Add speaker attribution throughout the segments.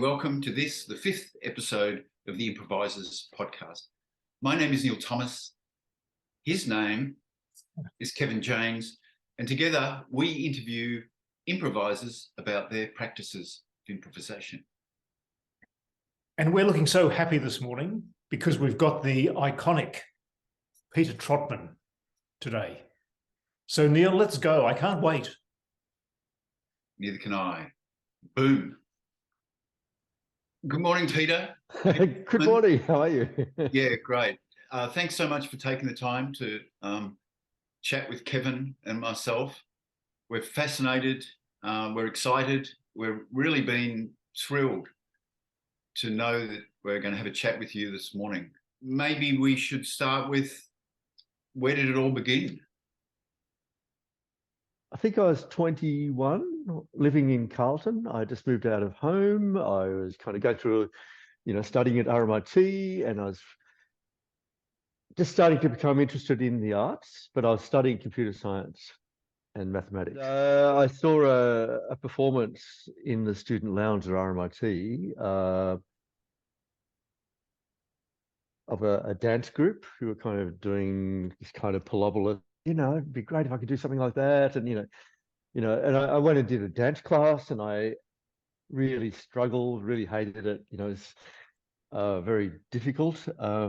Speaker 1: welcome to the fifth episode of the Improvisors podcast. My name is Neil Thomas. His name is Kevin James, and together we interview improvisers about their practices of improvisation.
Speaker 2: And we're looking so happy this morning because we've got the iconic Peter TROTMAN today. So Neil, let's go. I can't wait.
Speaker 1: Neither can I. Boom. Good morning, Peter.
Speaker 3: Good morning. How are you?
Speaker 1: Yeah, great. Thanks so much for taking the time to chat with Kevin and myself. We're fascinated. We're excited. We're really been thrilled to know that we're going to have a chat with you this morning. Maybe we should start with, where did it all begin?
Speaker 3: I think I was 21, living in Carlton. I just moved out of home. I was kind of going through, studying at RMIT, and I was just starting to become interested in the arts, but I was studying computer science and mathematics. I saw a performance in the student lounge at RMIT of a dance group who were kind of doing this kind of parabola. It'd be great if I could do something like that. And, and I went and did a dance class, and I really struggled, really hated it. It's very difficult. I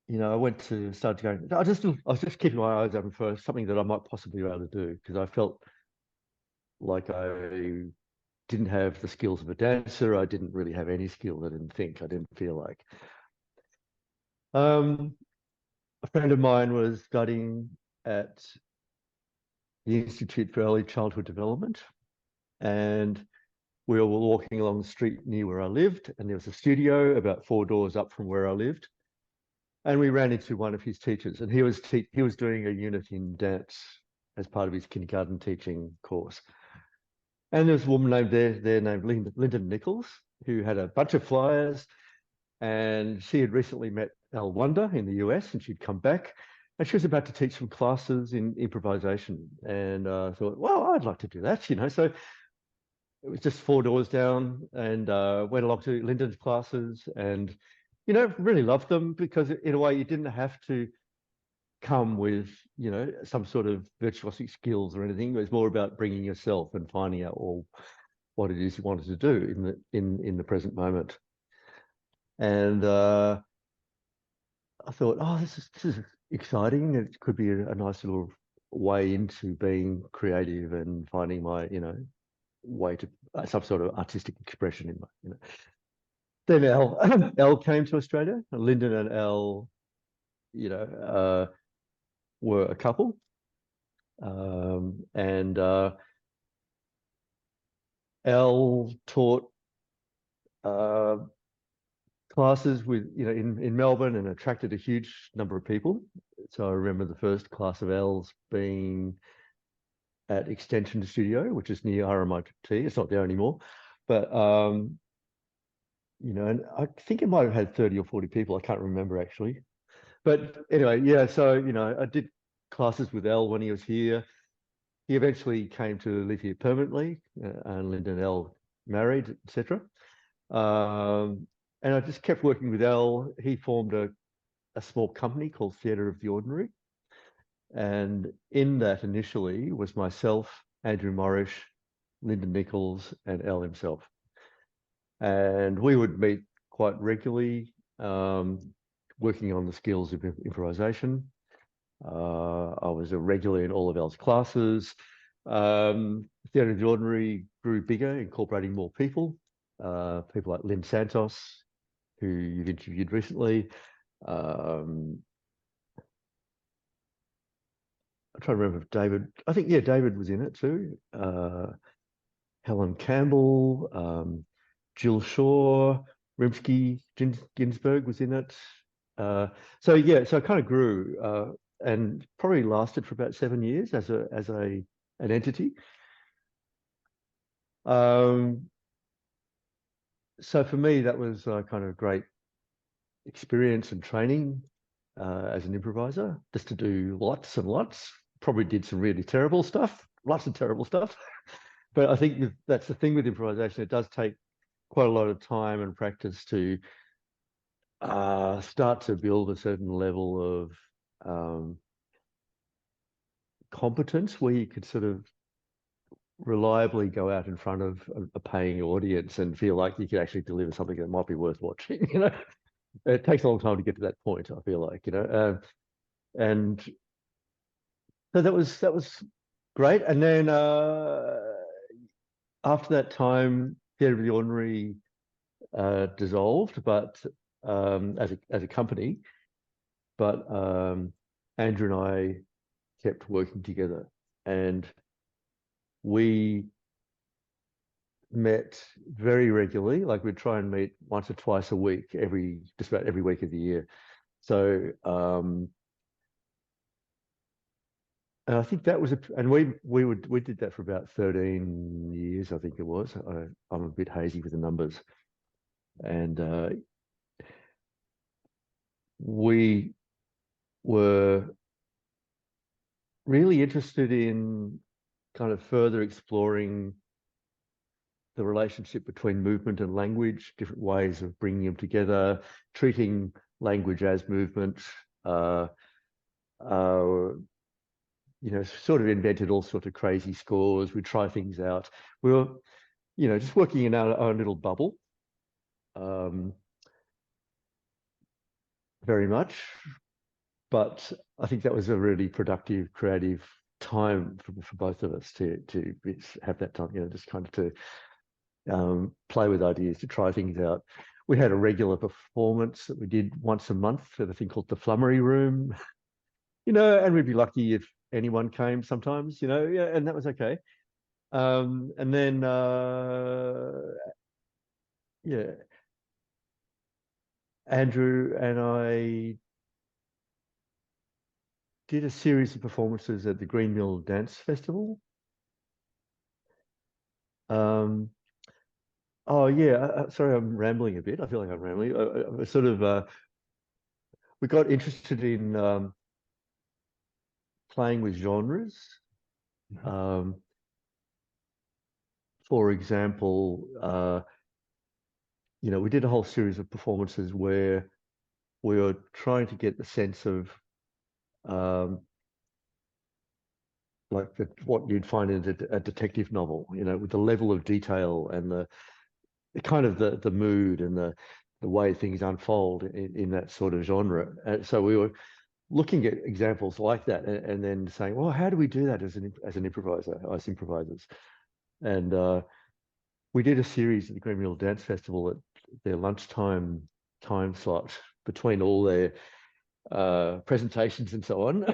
Speaker 3: went to start going, I was just keeping my eyes open for something that I might possibly be able to do, because I felt like I didn't have the skills of a dancer. I didn't really have any skill. I didn't feel like. A friend of mine was studying at the Institute for Early Childhood Development, and we were walking along the street near where I lived, and there was a studio about 4 doors up from where I lived, and we ran into one of his teachers, and he was doing a unit in dance as part of his kindergarten teaching course. And there was a woman named Linda Nichols, who had a bunch of flyers, and she had recently met Wunder in the US, and she'd come back, and she was about to teach some classes in improvisation. And I thought, well, I'd like to do that, So it was just 4 doors down, and went along to Linda's classes, and really loved them, because in a way you didn't have to come with some sort of virtuosic skills or anything. It was more about bringing yourself and finding out what it is you wanted to do in the present moment. And I thought, oh, this is exciting. It could be a nice little way into being creative and finding my way to some sort of artistic expression in my Then Elle came to Australia. Lyndon and Elle, were a couple, and Elle taught classes in Melbourne, and attracted a huge number of people. So I remember the first class of Elle's being at Extension Studio, which is near RMIT. It's not there anymore, but and I think it might have had 30 or 40 people. I can't remember actually. But anyway, yeah, so, I did classes with Elle when he was here. He eventually came to live here permanently, and Linda and Elle married, etc. And I just kept working with Elle. He formed a small company called Theatre of the Ordinary. And in that initially was myself, Andrew Morrish, Linda Nichols, and Elle himself. And we would meet quite regularly, working on the skills of improvisation. I was a regular in all of Elle's classes. Theatre of the Ordinary grew bigger, incorporating more people. People like Lynn Santos, who you've interviewed recently. I'm trying to remember if David, I think, yeah, David was in it too. Helen Campbell, Jill Shaw, Rimsky Ginsberg was in it. So I kind of grew, and probably lasted for about 7 years as an entity. So for me, that was kind of a great experience and training as an improviser, just to do lots and lots. Probably did some really terrible stuff, lots of terrible stuff. But I think that's the thing with improvisation. It does take quite a lot of time and practice to start to build a certain level of competence where you could sort of reliably go out in front of a paying audience and feel like you could actually deliver something that might be worth watching. You know, it takes a long time to get to that point, I feel like, you know. And so that was great. And then after that time, Theatre of the Ordinary dissolved, but as a company, but Andrew and I kept working together, and we met very regularly. Like we'd try and meet once or twice a week, just about every week of the year. So and I think that was and we did that for about 13 years, I think it was. I'm a bit hazy with the numbers, and we were really interested in kind of further exploring the relationship between movement and language, different ways of bringing them together, treating language as movement. You know, sort of invented all sorts of crazy scores. We try things out. We were, you know, just working in our little bubble, very much. But I think that was a really productive, creative time for both of us to have that time, you know, just kind of to play with ideas, to try things out. We had a regular performance that we did once a month at a thing called the Flummery Room, you know, and we'd be lucky if anyone came sometimes, you know, yeah, and that was okay. And then, yeah, Andrew and I did a series of performances at the Green Mill Dance Festival. Oh yeah, sorry, I'm rambling a bit. I feel like I'm rambling. Sort of, we got interested in playing with genres. For example, you know, we did a whole series of performances where we were trying to get the sense of like what you'd find in a detective novel, you know, with the level of detail and the kind of the mood and the way things unfold in that sort of genre. And so we were looking at examples like that and then saying, well, how do we do that as an improviser, as improvisers? And we did a series at the Green Mill Dance Festival at their lunchtime time slot between all their presentations and so on.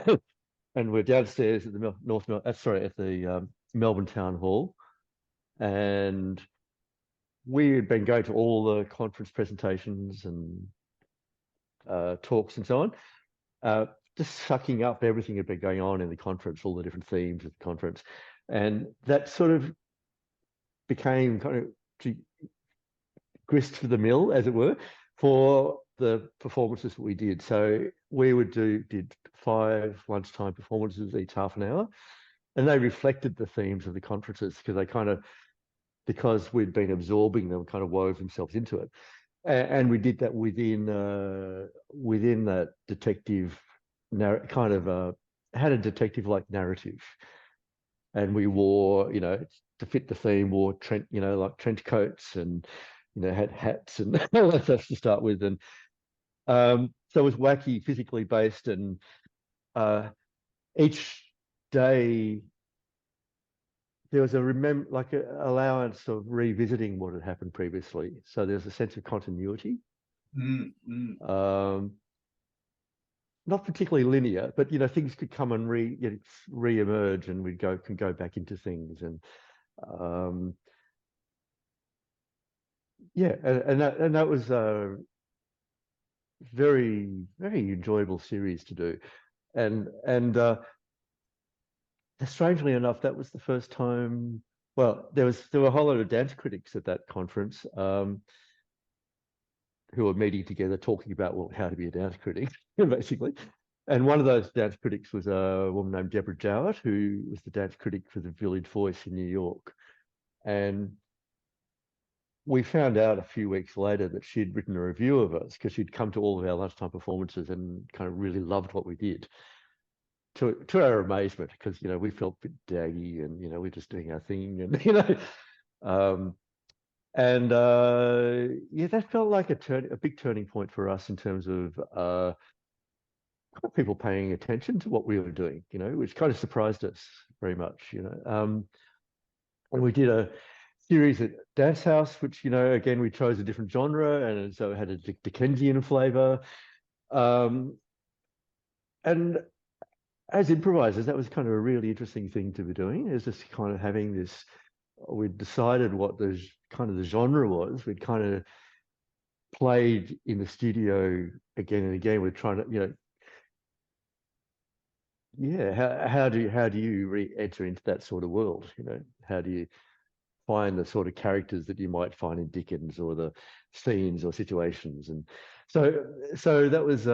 Speaker 3: And we're downstairs at the at the Melbourne Town Hall, and we had been going to all the conference presentations and talks and so on, just sucking up everything that had been going on in the conference, all the different themes of the conference, and that sort of became kind of grist for the mill, as it were, for the performances that we did. So we did 5 lunchtime performances, each half an hour, and they reflected the themes of the conferences because we'd been absorbing them, kind of wove themselves into it. And we did that within that detective kind of had a detective-like narrative, and we wore, you know, to fit the theme, wore you know, like trench coats and, you know, had hats and all that stuff to start with. And so it was wacky, physically based, and each day there was like a allowance of revisiting what had happened previously. So there's a sense of continuity. Not particularly linear, but, you know, things could come and re-emerge, and we can go back into things. And yeah, and that was a very, very enjoyable series to do. And strangely enough, that was the first time. Well, there were a whole lot of dance critics at that conference who were meeting together, talking about, well, how to be a dance critic, basically. And one of those dance critics was a woman named Deborah Jowett, who was the dance critic for the Village Voice in New York. And we found out a few weeks later that she'd written a review of us because she'd come to all of our lunchtime performances and kind of really loved what we did. To our amazement, because we felt a bit daggy and we're just doing our thing, and yeah, that felt like a big turning point for us in terms of people paying attention to what we were doing, which kind of surprised us very much, and we did a series at Dance House, which again we chose a different genre, and so it had a Dickensian flavor, and as improvisers, that was kind of a really interesting thing to be doing, is just kind of having this. We'd decided what the genre was. We'd kind of played in the studio again and again. We're trying to, yeah, how do you re-enter into that sort of world? How do you find the sort of characters that you might find in Dickens, or the scenes or situations? And so that was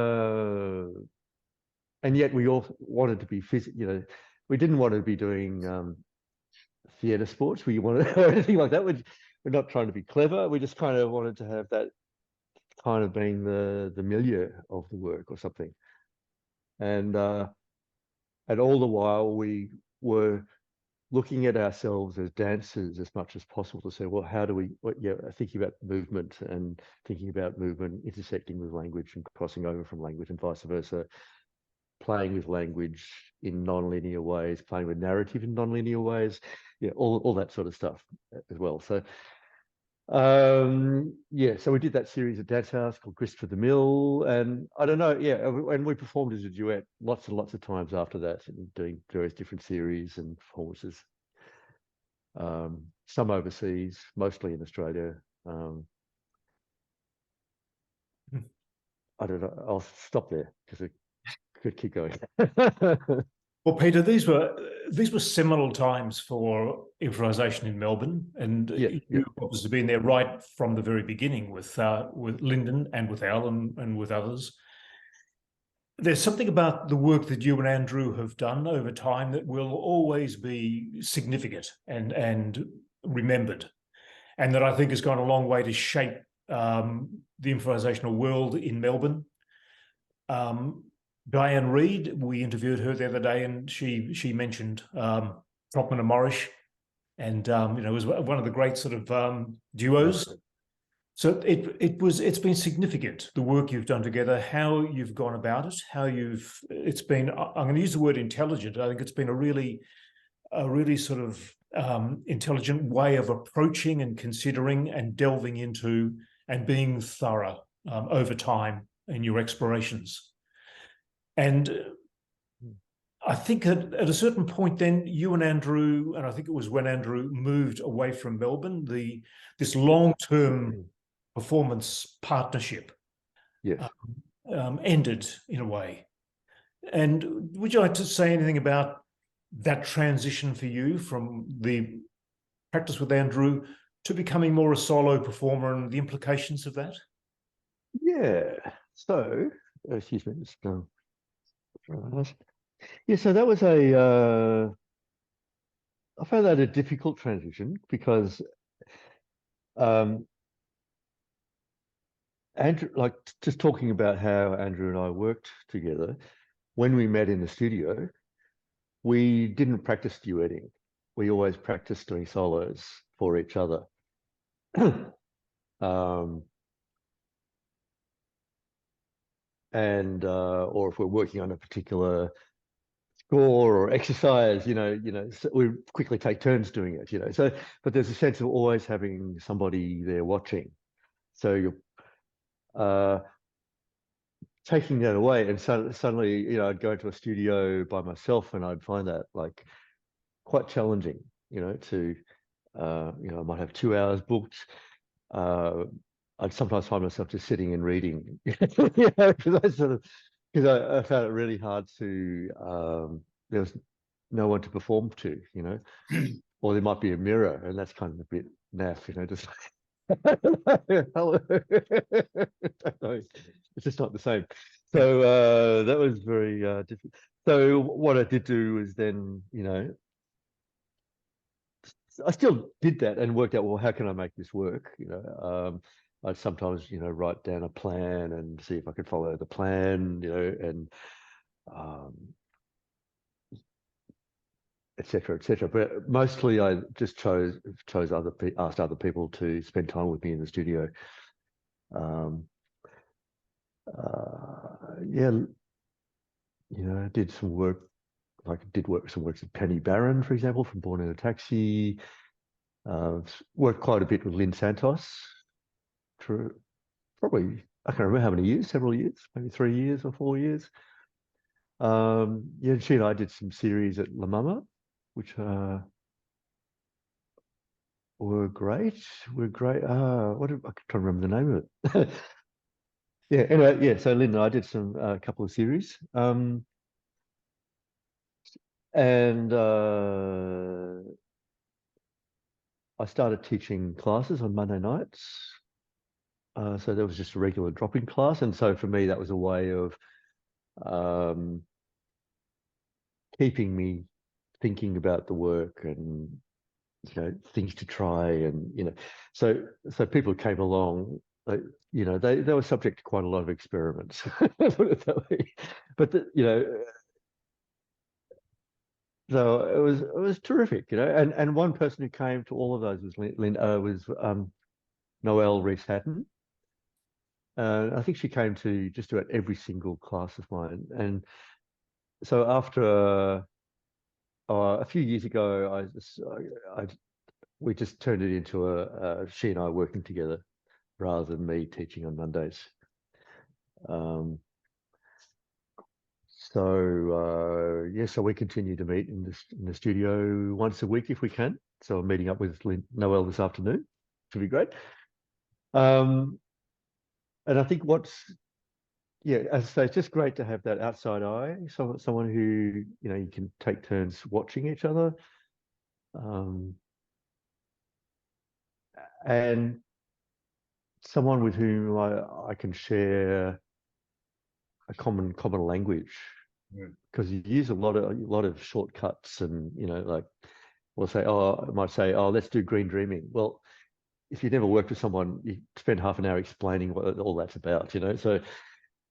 Speaker 3: and yet we all wanted to be we didn't want to be doing theatre sports. We wanted or anything like that. We're not trying to be clever. We just kind of wanted to have that kind of being the milieu of the work or something. And all the while we were looking at ourselves as dancers as much as possible to say, well, how do we, thinking about movement and thinking about movement intersecting with language and crossing over from language and vice versa, playing with language in non-linear ways, playing with narrative in non-linear ways, all that sort of stuff as well. So so we did that series at Dance House called Grist for the Mill, and I don't know, and we performed as a duet lots and lots of times after that, and doing various different series and performances, some overseas, mostly in Australia. I don't know, I'll stop there because it could keep going.
Speaker 2: Well, Peter, these were seminal times for improvisation in Melbourne, and you've obviously been there right from the very beginning with Lyndon and with Al and with others. There's something about the work that you and Andrew have done over time that will always be significant and remembered, and that I think has gone a long way to shape the improvisational world in Melbourne. Diane Reid, we interviewed her the other day, and she mentioned TROTMAN and Morrish, and it was one of the great sort of duos. So it's been significant, the work you've done together, how you've gone about it, it's been, I'm going to use the word intelligent. I think it's been a really sort of intelligent way of approaching and considering and delving into and being thorough over time in your explorations. And I think at a certain point then, you and Andrew, and I think it was when Andrew moved away from Melbourne, this long-term performance partnership ended in a way. And would you like to say anything about that transition for you from the practice with Andrew to becoming more a solo performer and the implications of that?
Speaker 3: Yeah. So, excuse me. Yeah, so that was I found that a difficult transition because Andrew, like just talking about how Andrew and I worked together, when we met in the studio, we didn't practice duetting. We always practiced doing solos for each other. And or if we're working on a particular score or exercise, so we quickly take turns doing it, so but there's a sense of always having somebody there watching, so you're taking that away, and suddenly I'd go into a studio by myself and I'd find that like quite challenging, to I might have 2 hours booked. I'd sometimes find myself just sitting and reading, because I found it really hard to, there was no one to perform to, or there might be a mirror, and that's kind of a bit naff, just hello. It's just not the same. So that was very difficult. So what I did do was then, I still did that and worked out, well, how can I make this work? You know, I'd sometimes, you know, write down a plan and see if I could follow the plan, you know, and et cetera, et cetera. But mostly I just asked other people to spend time with me in the studio. Yeah, you know, I did some work, like some works with Penny Barron, for example, from Born in a Taxi. Worked quite a bit with Lynn Santos for probably, I can't remember how many years, several years, maybe 3 years or 4 years. Yeah, she and I did some series at La Mama, which were great. I can't remember the name of it. Yeah, anyway, yeah, so Lynn and I did some couple of series. And I started teaching classes on Monday nights. So there was just a regular drop-in class. And so for me, that was a way of keeping me thinking about the work and, you know, things to try. And, you know, so people came along, you know, they were subject to quite a lot of experiments, put it that way. But, you know, so it was terrific, you know. And one person who came to all of those was Noelle Reese-Hatton. I think she came to just about every single class of mine. And so after a few years ago, we just turned it into she and I working together rather than me teaching on Mondays. Yeah, so we continue to meet in the studio once a week if we can. So I'm meeting up with Noelle this afternoon. Should be great. And I think yeah, as I say, it's just great to have that outside eye, someone who, you know, you can take turns watching each other. And someone with whom I can share a common language, because you use a lot of shortcuts, and, you know, like I might say, oh, let's do green dreaming. Well, if you never worked with someone, you spend half an hour explaining what all that's about, you know. So,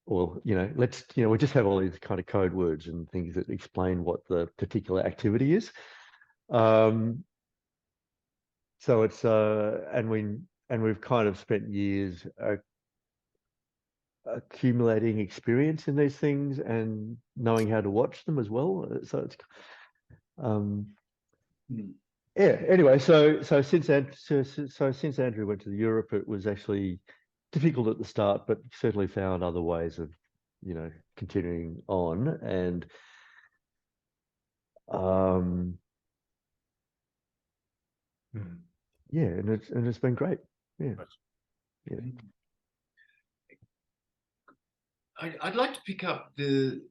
Speaker 3: or, you know, we just have all these kind of code words and things that explain what the particular activity is. So it's and we've kind of spent years accumulating experience in these things and knowing how to watch them as well. So it's yeah. Anyway, so since Andrew went to Europe, it was actually difficult at the start, but certainly found other ways of, you know, continuing on. And yeah, and it's been great. Yeah. Yeah.
Speaker 1: I'd like to pick up the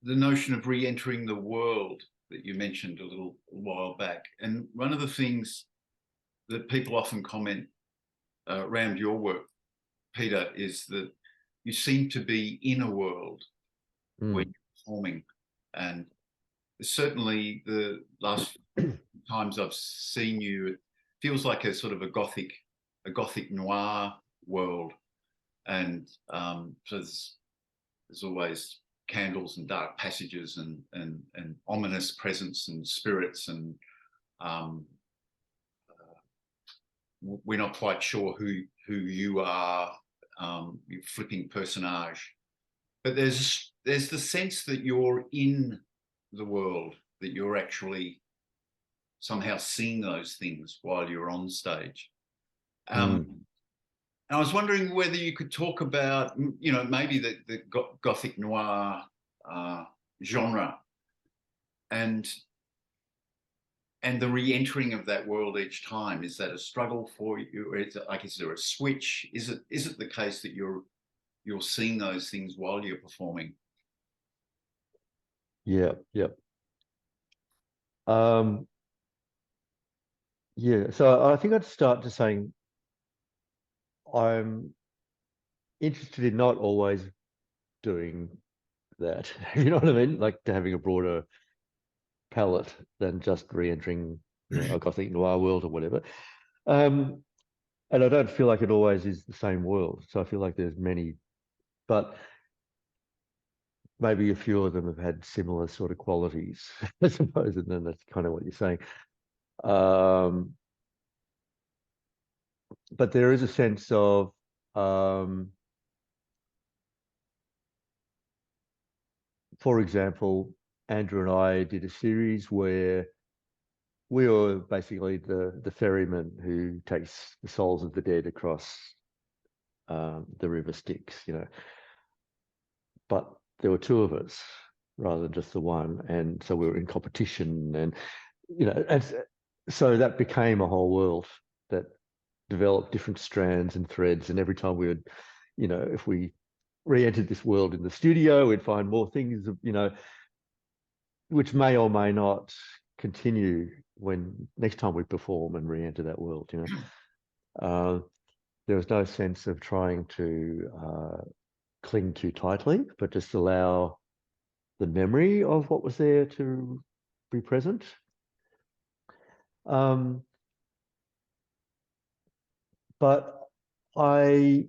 Speaker 1: notion of re-entering the world that you mentioned a little while back. And one of the things that people often comment around your work, Peter, is that you seem to be in a world where you're performing. And certainly the last times I've seen you, it feels like a sort of a gothic noir world. And so there's always candles and dark passages and ominous presence and spirits, and we're not quite sure who you are, your flipping personage. But there's the sense that you're in the world, that you're actually somehow seeing those things while you're on stage. And I was wondering whether you could talk about, you know, maybe the Gothic noir genre and the re-entering of that world each time. Is that a struggle for you? Or is there a switch? Is it the case that you're seeing those things while you're performing?
Speaker 3: Yeah. Yeah. Yeah. So I think I'd start to saying I'm interested in not always doing that. You know what I mean? Like, to having a broader palette than just re-entering a Gothic noir world or whatever. And I don't feel like it always is the same world. So I feel like there's many, but maybe a few of them have had similar sort of qualities, I suppose, and then that's kind of what you're saying. But there is a sense of for example, Andrew and I did a series where we were basically the ferryman who takes the souls of the dead across the River Styx, But there were two of us rather than just the one, and so we were in competition, and and so that became a whole world that developed different strands and threads. And every time we would, if we re-entered this world in the studio, we'd find more things, which may or may not continue when next time we perform and re-enter that world. There was no sense of trying to cling too tightly, but just allow the memory of what was there to be present. But I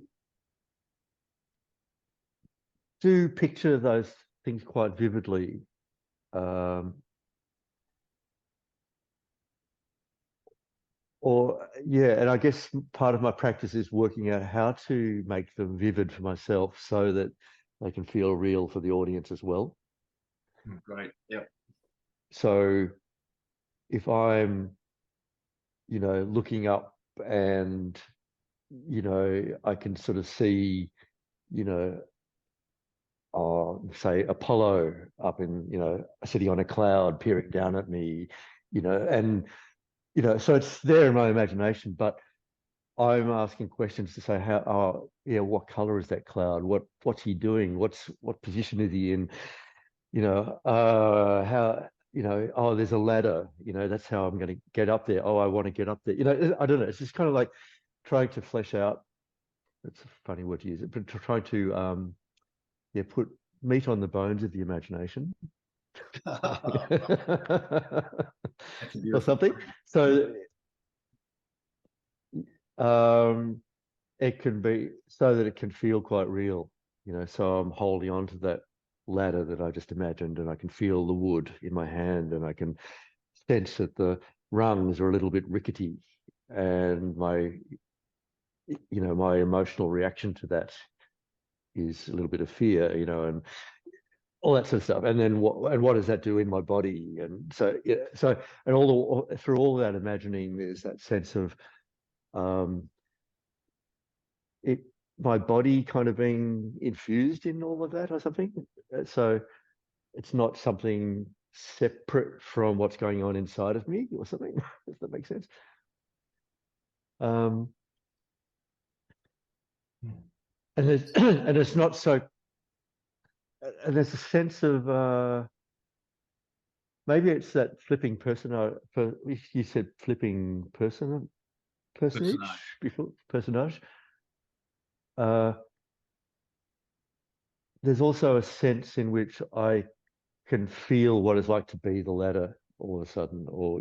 Speaker 3: do picture those things quite vividly. And I guess part of my practice is working out how to make them vivid for myself so that they can feel real for the audience as well.
Speaker 1: Great. Yep.
Speaker 3: So if I'm, looking up and, I can sort of see, say Apollo up in, sitting on a cloud peering down at me, and, so it's there in my imagination, but I'm asking questions to say what color is that cloud? What's he doing? What position is he in? How, there's a ladder, that's how I'm going to get up there. Oh, I want to get up there. I don't know. It's just kind of like trying to flesh out. It's a funny word to use it, but to try to, put meat on the bones of the imagination. Or something. So, it can be so that it can feel quite real, so I'm holding on to that ladder that I just imagined, and I can feel the wood in my hand, and I can sense that the rungs are a little bit rickety, and my emotional reaction to that is a little bit of fear, and all that sort of stuff. And then what does that do in my body? And so and through all that imagining, there's that sense of my body kind of being infused in all of that or something. So it's not something separate from what's going on inside of me or something, if that makes sense. And it's not so, and there's a sense of maybe it's that flipping person. You said flipping personage before, personage. There's also a sense in which I can feel what it's like to be the ladder all of a sudden, or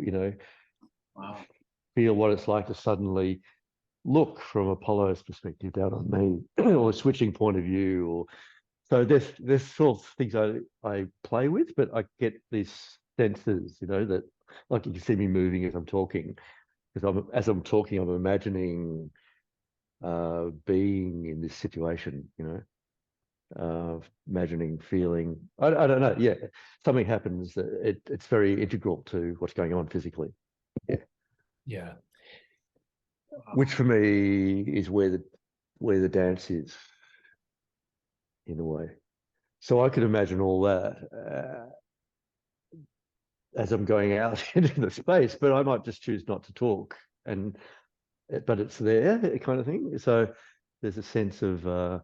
Speaker 1: Wow.
Speaker 3: feel what it's like to suddenly look from Apollo's perspective down on me, or a switching point of view, or so there's sort of things I play with, but I get these senses, that like you can see me moving as I'm talking, because as I'm talking, I'm imagining being in this situation, imagining, feeling. I don't know. Yeah, something happens that it's very integral to what's going on physically. Yeah.
Speaker 2: Yeah.
Speaker 3: Which for me is where the dance is, in a way. So I could imagine all that as I'm going out into the space, but I might just choose not to talk, but it's there, kind of thing. So there's a sense of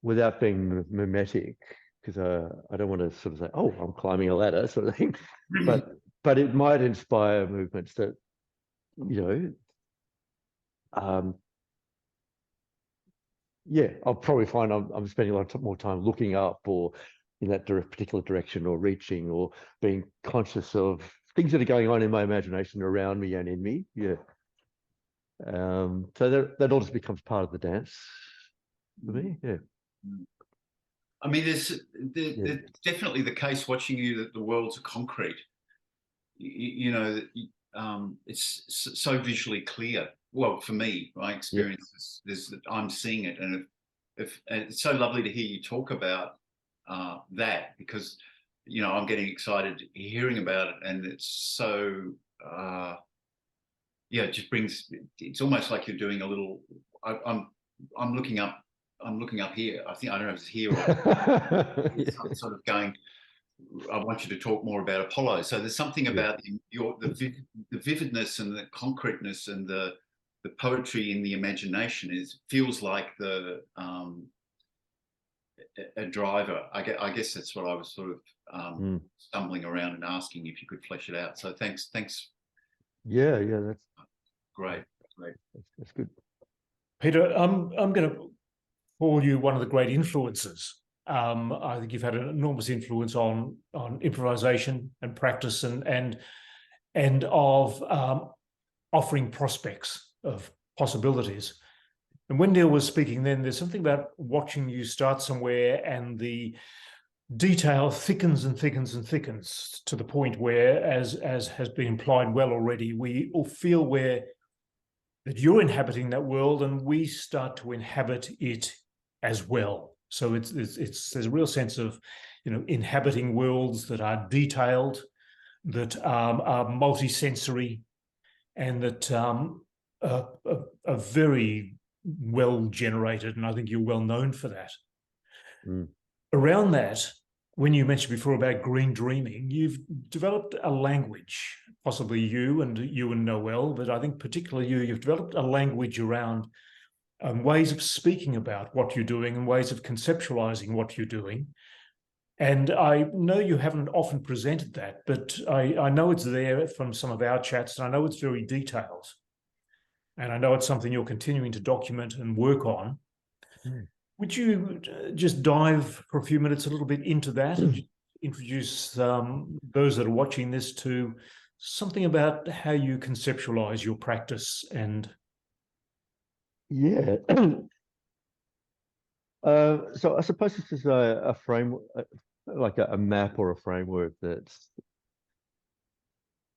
Speaker 3: without being mimetic, because I don't want to sort of say, oh, I'm climbing a ladder sort of thing, but it might inspire movements that, I'll probably find I'm spending a lot more time looking up or in that particular direction, or reaching, or being conscious of things that are going on in my imagination around me and in me. Yeah. So that all just becomes part of the dance for me. Yeah.
Speaker 1: I mean, there's definitely the case watching you that the worlds are concrete. You know, it's so visually clear. Well, for me, my experience is that I'm seeing it, and and it's so lovely to hear you talk about that, because you know I'm getting excited hearing about it, and it's so it just brings. It's almost like you're doing a little. I'm looking up. I'm looking up here. I think I don't know if it's here or it's sort of going. I want you to talk more about Apollo. So there's something about the vividness and the concreteness and the poetry in the imagination feels like a driver. I guess that's what I was sort of stumbling around and asking if you could flesh it out. So thanks.
Speaker 3: Yeah, that's
Speaker 1: great.
Speaker 3: That's good.
Speaker 2: Peter, I'm going to call you one of the great influences. I think you've had an enormous influence on improvisation and practice and of offering prospects of possibilities. And when Neil was speaking then, there's something about watching you start somewhere and the detail thickens and thickens and thickens to the point where, as has been implied well already, we all feel that you're inhabiting that world and we start to inhabit it as well. So there's a real sense of, you know, inhabiting worlds that are detailed, that are multisensory, and that are very well generated. And I think you're well known for that. Around that, when you mentioned before about green dreaming, you've developed a language, possibly you and Noel, but I think particularly you've developed a language around ways of speaking about what you're doing and ways of conceptualizing what you're doing. And I know you haven't often presented that, but I know it's there from some of our chats, and I know it's very detailed. And I know it's something you're continuing to document and work on. Would you just dive for a few minutes a little bit into that and introduce those that are watching this to something about how you conceptualize your practice? And
Speaker 3: so I suppose this is a framework, like a map or a framework that's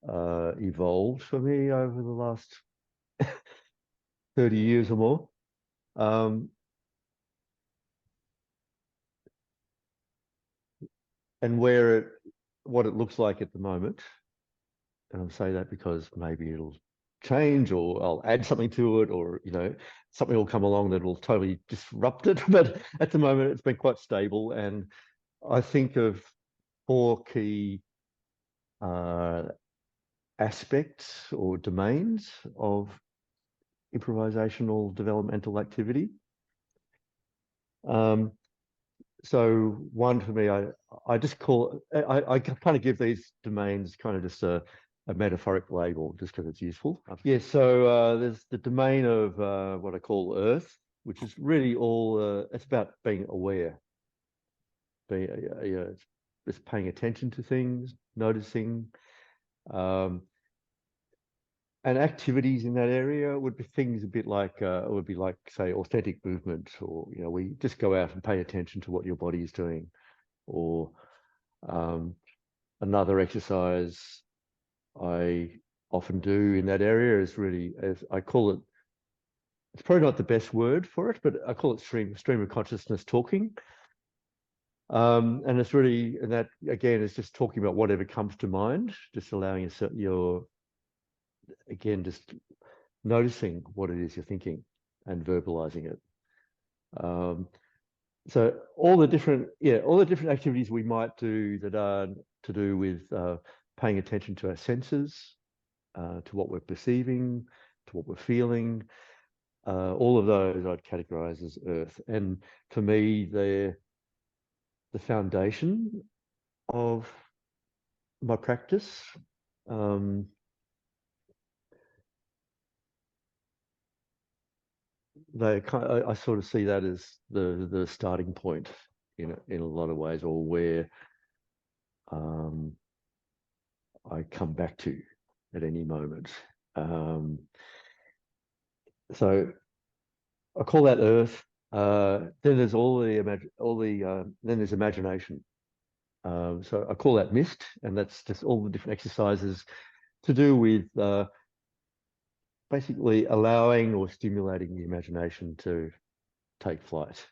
Speaker 3: evolved for me over the last 30 years or more. And what it looks like at the moment. And I'll say that because maybe it'll change, or I'll add something to it, or, you know, something will come along that will totally disrupt it. But at the moment, it's been quite stable. And I think of 4 key aspects or domains of improvisational developmental activity. So one for me, I just call I kind of give these domains kind of just a metaphoric label, just because it's useful. Yeah. So there's the domain of what I call Earth, which is really all it's about being aware, just paying attention to things, noticing, and activities in that area would be things a bit like it would be like, say, authentic movement, or, you know, we just go out and pay attention to what your body is doing, or another exercise I often do in that area is really, as I call it, it's probably not the best word for it, but I call it stream of consciousness talking. And it's really, and that again is just talking about whatever comes to mind, just allowing your again, just noticing what it is you're thinking and verbalizing it. So all the different activities we might do that are to do with paying attention to our senses, to what we're perceiving, to what we're feeling, all of those I'd categorize as Earth. And for me, they're the foundation of my practice. I sort of see that as the starting point. in a lot of ways, or where I come back to at any moment. So I call that earth. Then there's then there's imagination. So I call that mist, and that's just all the different exercises to do with basically allowing or stimulating the imagination to take flight.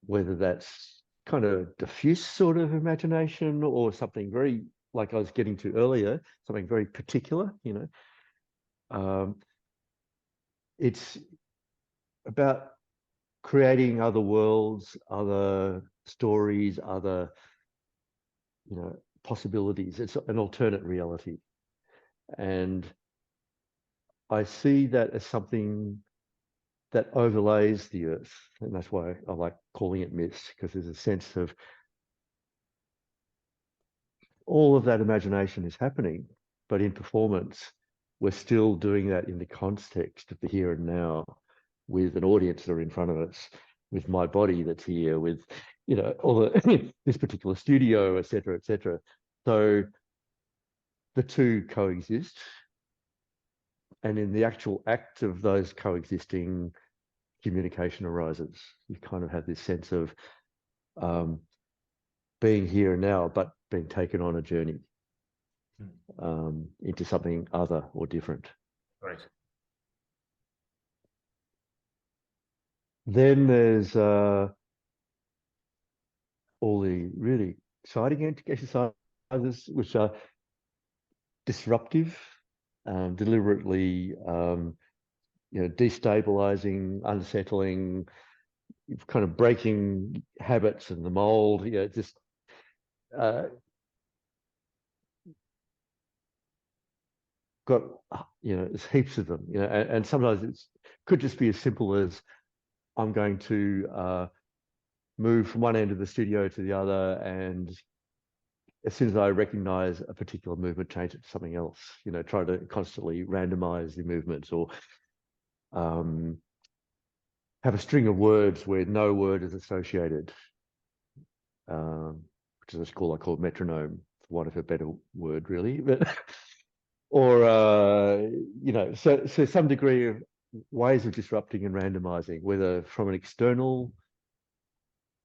Speaker 3: Whether that's kind of diffuse sort of imagination or something very, like I was getting to earlier, something very particular, it's about creating other worlds, other stories, other, possibilities. It's an alternate reality. And I see that as something that overlays the earth. And that's why I like calling it mist, because there's a sense of all of that imagination is happening, but in performance, we're still doing that in the context of the here and now, with an audience that are in front of us, with my body that's here, with, all the this particular studio, etc., etc. So the two coexist, and in the actual act of those coexisting, communication arises. You kind of have this sense of being here and now, but being taken on a journey into something other or different.
Speaker 2: Right.
Speaker 3: Then there's all the really exciting exercises, which are disruptive, deliberately, destabilizing, unsettling, kind of breaking habits and the mold. Just got there's heaps of them. And sometimes it could just be as simple as I'm going to move from one end of the studio to the other, and as soon as I recognize a particular movement, change it to something else. Try to constantly randomize the movements, or have a string of words where no word is associated, which is a school I call metronome, for want of a better word, really. But or so some degree of ways of disrupting and randomizing, whether from an external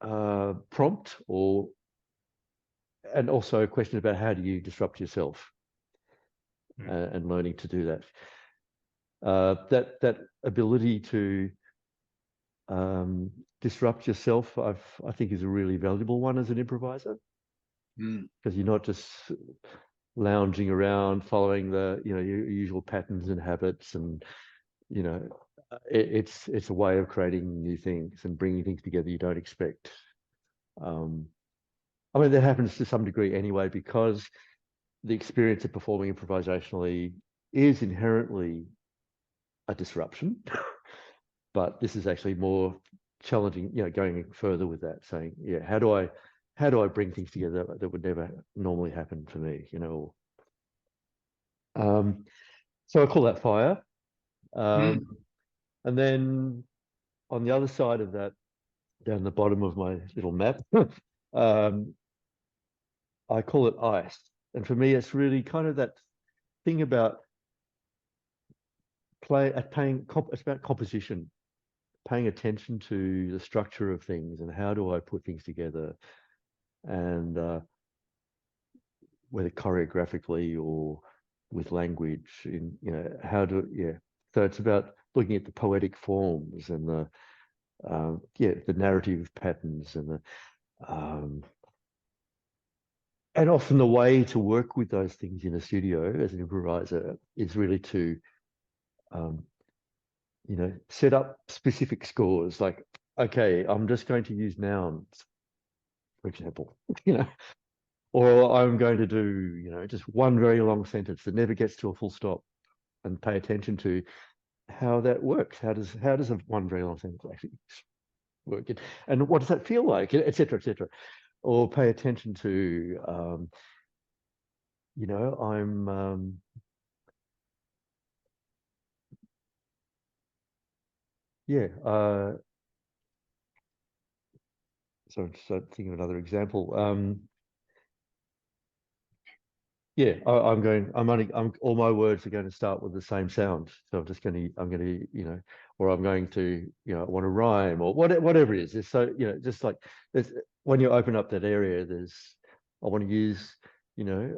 Speaker 3: prompt, and also a question about how do you disrupt yourself, and learning to do that. That ability to disrupt yourself, I think, is a really valuable one as an improviser, because you're not just lounging around following the your usual patterns and habits, and it's a way of creating new things and bringing things together you don't expect. I mean, that happens to some degree anyway, because the experience of performing improvisationally is inherently a disruption. But this is actually more challenging, going further with that, saying, how do I bring things together that would never normally happen for me, So I call that fire. And then on the other side of that, down the bottom of my little map, I call it ice. And for me, it's really kind of that thing about it's about composition, paying attention to the structure of things and how do I put things together, and whether choreographically or with language, so it's about looking at the poetic forms and the narrative patterns, and often the way to work with those things in a studio as an improviser is really to set up specific scores, like, okay, I'm just going to use nouns, for example, or I'm going to do, just one very long sentence that never gets to a full stop, and pay attention to how that works. How does a one very long sentence actually work? And what does that feel like, et cetera, et cetera. Or pay attention to, I'm, so I'm thinking of another example. Yeah, all my words are going to start with the same sound. So I'm going to, you know, or I'm going to, you know, want to rhyme or whatever it is. It's so, you know, just like when you open up that area, I want to use, you know,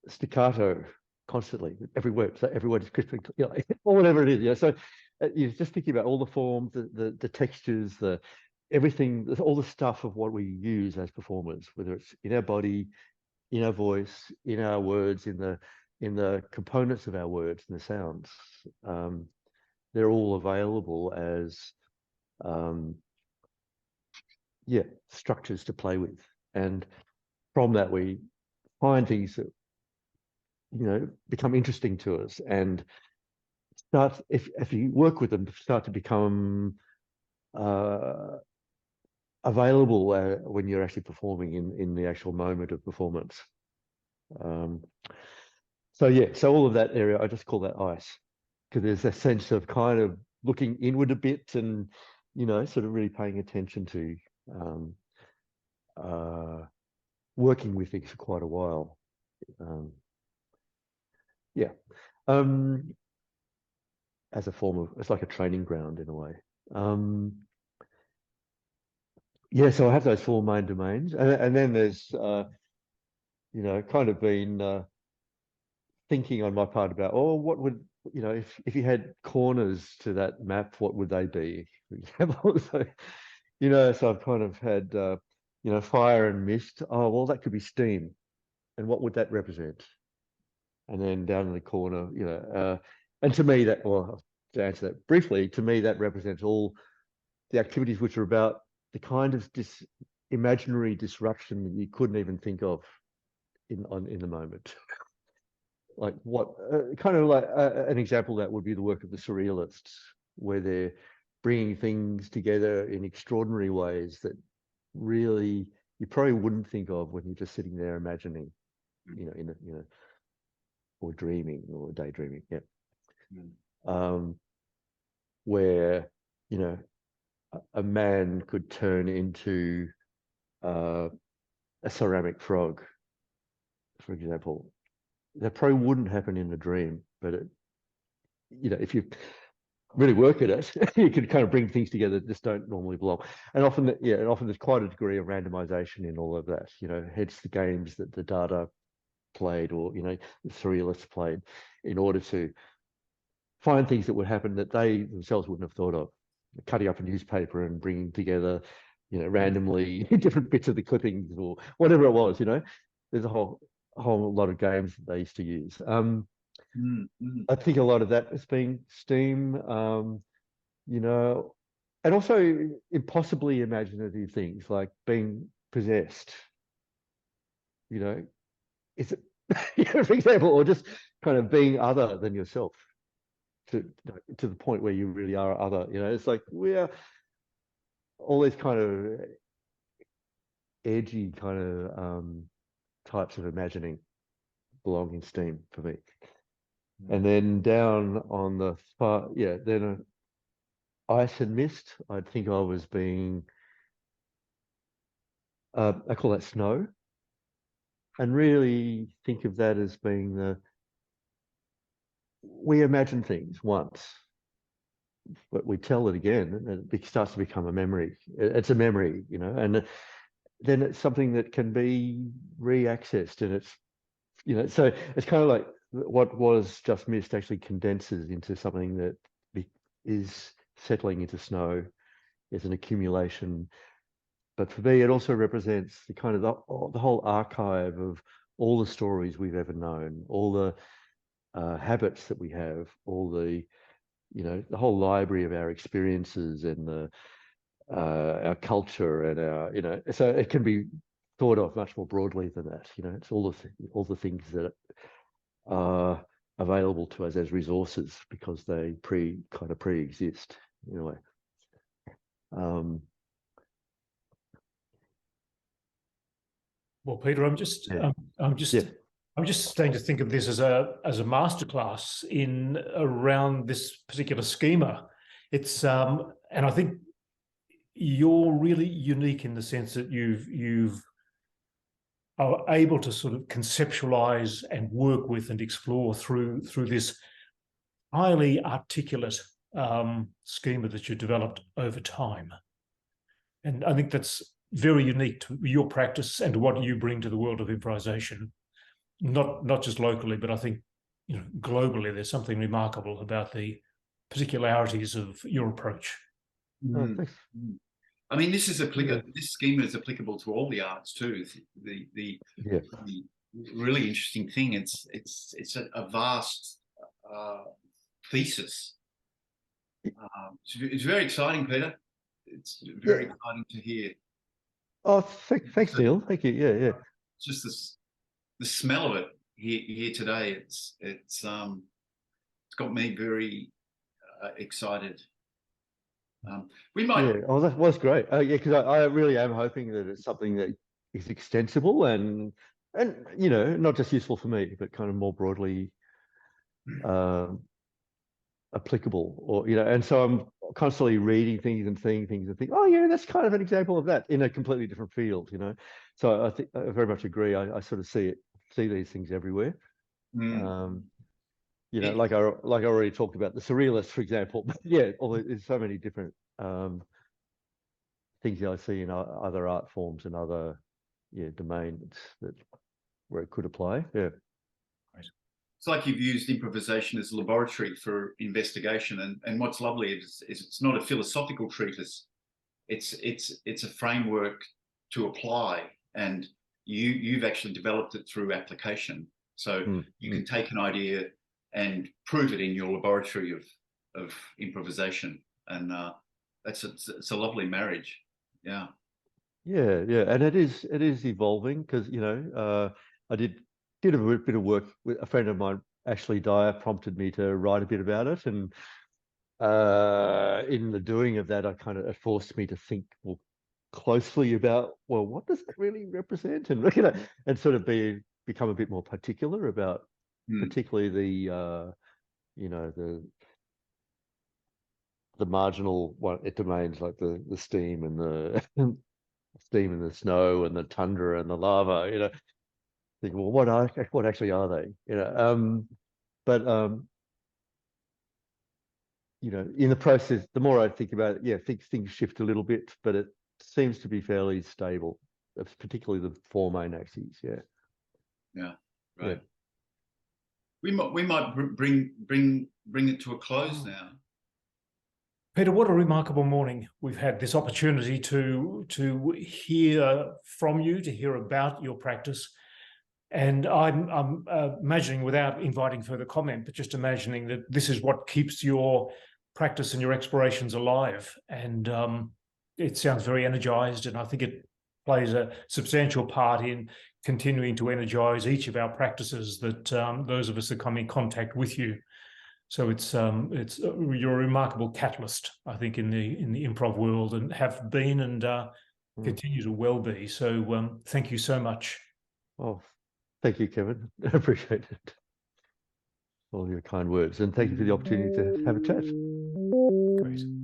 Speaker 3: staccato constantly. Every word is crispy, you know, or whatever it is. You know, so you're just thinking about all the forms, the textures, everything, all the stuff of what we use as performers, whether it's in our body, in our voice, in our words, in the components of our words and the sounds. They're all available as structures to play with. And from that we find things that, you know, become interesting to us, and start, if you work with them, start to become available when you're actually performing in the actual moment of performance. So all of that area, I just call that ice, because there's a sense of kind of looking inward a bit, and, you know, sort of really paying attention to working with things for quite a while. As a form of, it's like a training ground in a way. So I have those 4 main domains, and then there's you know, kind of been thinking on my part about, what would, you know, if you had corners to that map, what would they be, for example? So, you know, so I've kind of had you know, fire and mist. Oh, well, that could be steam, and what would that represent? And then down in the corner, you know, and to me that, well, to answer that briefly, to me that represents all the activities which are about the kind of imaginary disruption that you couldn't even think of in the moment. Like what, kind of like an example that would be the work of the surrealists, where they're bringing things together in extraordinary ways that really you probably wouldn't think of when you're just sitting there imagining, you know, or dreaming or daydreaming. Where, you know, a man could turn into a ceramic frog, for example. That probably wouldn't happen in a dream, but you know, if you really work at it, you can kind of bring things together that just don't normally belong. And often there's quite a degree of randomization in all of that. You know, hence the games that the data played, or, you know, the surrealists played, in order to find things that would happen that they themselves wouldn't have thought of. Cutting up a newspaper and bringing together, you know, randomly different bits of the clippings or whatever it was. You know, there's a whole lot of games that they used to use. I think a lot of that has been steam, you know, and also impossibly imaginative things like being possessed. You know, is it, you know, for example, or just kind of being other than yourself, to the point where you really are other. You know, it's like we're all these kind of edgy kind of types of imagining belong in steam for me. And then down on the far, then ice and mist, I think I was being, I call that snow, and really think of that as being we imagine things once, but we tell it again, and it starts to become a memory. It's a memory, you know, and then it's something that can be re-accessed, and it's, you know, so it's kind of like what was just mist actually condenses into something that is settling into snow. It's an accumulation. But for me, it also represents the kind of the whole archive of all the stories we've ever known, all the habits that we have, all the, you know, the whole library of our experiences, and our culture, and our, you know, so it can be thought of much more broadly than that. You know, it's all the things that are available to us as resources because they pre-exist in a way.
Speaker 2: Well, Peter, I'm just starting to think of this as a masterclass around this particular schema. It's and I think you're really unique in the sense that you've are able to sort of conceptualize and work with and explore through this highly articulate schema that you developed over time. And I think that's very unique to your practice and to what you bring to the world of improvisation, not just locally, but I think, you know, globally. There's something remarkable about the particularities of your approach.
Speaker 3: Oh, thanks.
Speaker 1: I mean, this schema is applicable to all the arts too. The really interesting thing, it's a vast thesis. It's very exciting, Peter. It's very exciting to hear.
Speaker 3: Oh, thanks, Neil. Thank you. Yeah.
Speaker 1: Just the smell of it here today. It's got me very excited. We might.
Speaker 3: Yeah. Oh, that was great. Yeah, because I really am hoping that it's something that is extensible and you know, not just useful for me, but kind of more broadly applicable, or you know. And so I'm constantly reading things and seeing things and think, oh yeah, that's kind of an example of that in a completely different field, you know. So I think I very much agree. I sort of see these things everywhere. You know, like I already talked about the surrealists, for example. But yeah, there's so many different things that I see in other art forms and other domains where it could apply. Yeah.
Speaker 1: It's like you've used improvisation as a laboratory for investigation, and what's lovely is it's not a philosophical treatise. It's a framework to apply, and you've actually developed it through application. So you can take an idea and prove it in your laboratory of improvisation, and it's a lovely marriage. Yeah,
Speaker 3: and it is evolving, because you know I did a bit of work with a friend of mine. Ashley Dyer prompted me to write a bit about it, and in the doing of that, it forced me to think more closely about, well, what does that really represent, and you know, and sort of become a bit more particular about particularly the you know, the marginal domains, like the steam and the steam and the snow and the tundra and the lava, you know. Think, well, what actually are they, you know? But you know, in the process, the more I think about it, yeah, things shift a little bit, but it seems to be fairly stable, particularly the four main axes. Yeah,
Speaker 1: right. Yeah. We might bring it to a close now.
Speaker 2: Peter, what a remarkable morning we've had. This opportunity to hear from you, to hear about your practice. And I'm imagining, without inviting further comment, but just imagining that this is what keeps your practice and your explorations alive. And it sounds very energized, and I think it plays a substantial part in continuing to energize each of our practices that those of us that come in contact with you. So you're a remarkable catalyst, I think, in the improv world, and have been and continue to well be. So thank you so much.
Speaker 3: Oh, thank you, Kevin. I appreciate it. All your kind words, and thank you for the opportunity to have a chat.
Speaker 2: Great.